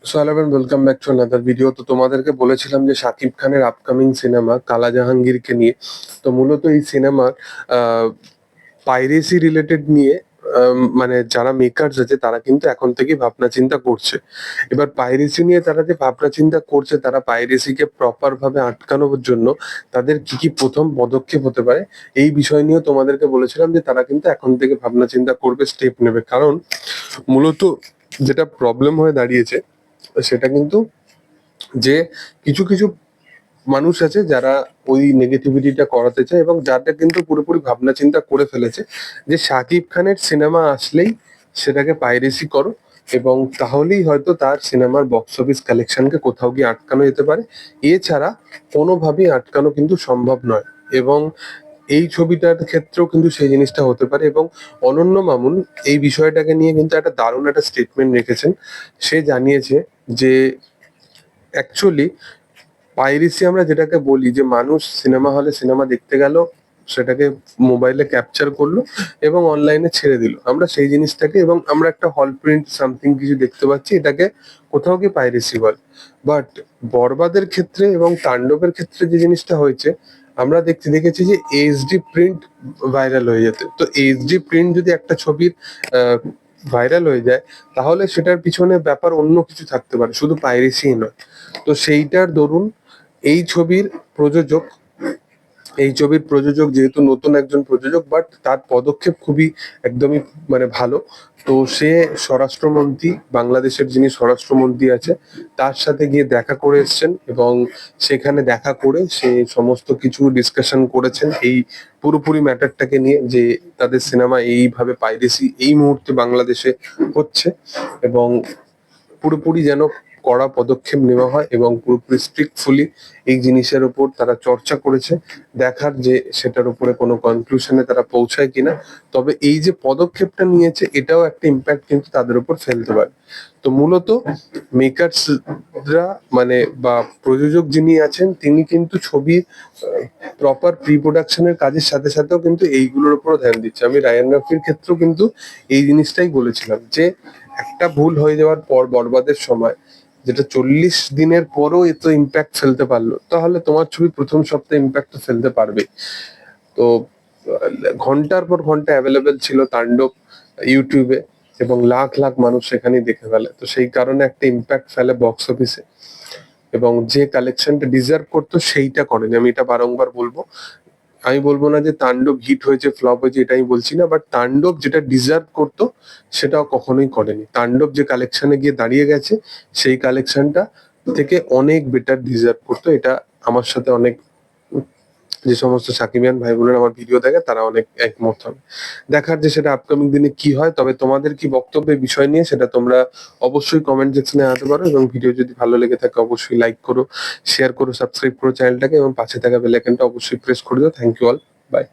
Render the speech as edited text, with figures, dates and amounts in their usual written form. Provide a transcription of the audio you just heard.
So hello and welcome back to another video. তো তোমাদেরকে বলেছিলাম যে শাকিব খানের আপকামিং সিনেমা কালা জাহাঙ্গীরকে নিয়ে। তো মূলত এই সিনেমার পাইরেসি রিলেটেড নিয়ে মানে যারা মেকার্স আছে তারা কিন্তু এখন থেকেই ভাবনা চিন্তা করছে। এবার পাইরেসি নিয়ে তারা যে ভাবনা চিন্তা করছে, তারা পাইরেসিকে প্রপার ভাবে আটকানোর জন্য তাদের কি কি প্রথম পদক্ষেপ হতে পারে এই বিষয় নিয়ে তোমাদেরকে বলেছিলাম যে তারা কিন্তু এখন থেকে ভাবনা চিন্তা করবে, স্টেপ নেবে। কারণ মূলত যেটা প্রবলেম হয়ে দাঁড়িয়েছে সেটা কিন্তু যে কিছু কিছু মানুষ আছে যারা ওই নেগেটিভিটিটা করাতে চায় এবং যারা কিন্তু পুরোপুরি ভাবনা চিন্তা করে ফেলেছে যে শাকিব খানের সিনেমা আসলেই সেটাকে পাইরেসি করো এবং তাহলেই হয়তো তার সিনেমার বক্স অফিস কালেকশনকে কোথাও গিয়ে আটকানো যেতে পারে। এছাড়া কোনোভাবেই আটকানো কিন্তু সম্ভব নয়। এবং এই ছবিটার ক্ষেত্রেও কিন্তু সেই জিনিসটা হতে পারে। এবং অনন্য মামুন এই বিষয়টাকে নিয়ে কিন্তু একটা দারুণ একটা স্টেটমেন্ট রেখেছেন। সে জানিয়েছে যে অ্যাকচুয়ালি পাইরেসি আমরা যেটাকে বলি যে মানুষ সিনেমা হলে সিনেমা দেখতে গেল, সেটাকে মোবাইলে ক্যাপচার করলো এবং অনলাইনে ছেড়ে দিল, আমরা সেই জিনিসটাকে, এবং আমরা একটা হল প্রিন্ট সামথিং কিছু দেখতে পাচ্ছি, এটাকে কোথাও কি পাইরেসি বল। বাট বরবাদের ক্ষেত্রে এবং তাণ্ডবের ক্ষেত্রে যে জিনিসটা হয়েছে, আমরা দেখেছি যে এইচডি প্রিন্ট ভাইরাল হয়ে যেতে। তো এইচডি প্রিন্ট যদি একটা ছবির ভাইরাল হয়ে যায়, তাহলে সেটার পিছনে ব্যাপার অন্য কিছু থাকতে পারে, শুধু পাইরেসি নয়। তো সেইটার দরুন এই ছবির প্রযোজক যেহেতু নতুন একজন প্রযোজক, বাট তার পদক্ষেপ খুবই একদমই মানে ভালো। তো সে স্বরাষ্ট্রমন্ত্রী, বাংলাদেশের যিনি স্বরাষ্ট্রমন্ত্রী আছে তার সাথে গিয়ে দেখা করে এসেছেন এবং সেখানে দেখা করে সে সমস্ত কিছু ডিসকাশন করেছেন এই পুরোপুরি ম্যাটারটাকে নিয়ে, যে তাদের সিনেমা এইভাবে পাইরেসি এই মুহূর্তে বাংলাদেশে হচ্ছে এবং পুরোপুরি যেন কড়া পদক্ষেপ নেওয়া হয় এবং পুরোপুরি স্ট্রিক্টফুলি এই জিনিসের উপর তারা চর্চা করেছে। দেখার যে সেটার উপরে কোনো কনক্লুশনে তারা পৌঁছায় কিনা। তবে এই যে পদক্ষেপটা নিয়েছে এটাও একটা ইম্প্যাক্ট কিন্তু তাদের উপর ফেলতে পারে। তো মূলত মেকার্সরা মানে বা প্রযোজক যিনি আছেন তিনি কিন্তু ছবির প্রপার প্রি প্রোডাকশনের কাজের সাথে সাথেও কিন্তু এইগুলোর উপর ধ্যান দিচ্ছে। আমি রায়ান রাফির ক্ষেত্রেও কিন্তু এই জিনিসটাই বলেছিলাম যে একটা ভুল হয়ে যাওয়ার পর বরবাদের সময়, যেটা 40 দিনের পরও এত ইম্প্যাক্ট ফেলতে পারলো, তাহলে তোমার ছবি প্রথম সপ্তাহে ইম্প্যাক্ট তো ফেলতে পারবে। তো ঘন্টার পর ঘন্টা অ্যাভেলেবেল ছিল তাণ্ডব ইউটিউবে এবং লাখ লাখ মানুষ সেখানেই দেখে ফেলে। তো সেই কারণে একটা ইম্প্যাক্ট ফেলে বক্স অফিসে এবং যে কালেকশনটা ডিজার্ভ করতো সেইটা করেনি। আমি এটা বারংবার বলবো। আমি বলবো না যে তাণ্ডব হিট হয়েছে ফ্লপ হয়েছে, এটা আমি বলছি না, বাট তাণ্ডব যেটা ডিজার্ভ করতো সেটাও কখনোই করেনি। তাণ্ডব যে কালেকশনে গিয়ে দাঁড়িয়ে গেছে সেই কালেকশনটা থেকে অনেক বেটার ডিজার্ভ করতো। এটা আমার সাথে অনেক যে সমস্ত সাকিবিয়ান ভাই বোনেরা আমার ভিডিও দেখে তারা অনেক একমত হবে। দেখার যে সেটা আপকামিং দিনে কি হয়। তবে তোমাদের কি বক্তব্য এই বিষয় নিয়ে সেটা তোমরা অবশ্যই কমেন্ট সেকশনে জানাতে পারো এবং ভিডিও যদি ভালো লেগে থাকে অবশ্যই লাইক করো, শেয়ার করো, সাবস্ক্রাইব করো চ্যানেলটাকে এবং পাশে থাকা বেল আইকনটা অবশ্যই প্রেস করে দাও। Thank you all, by.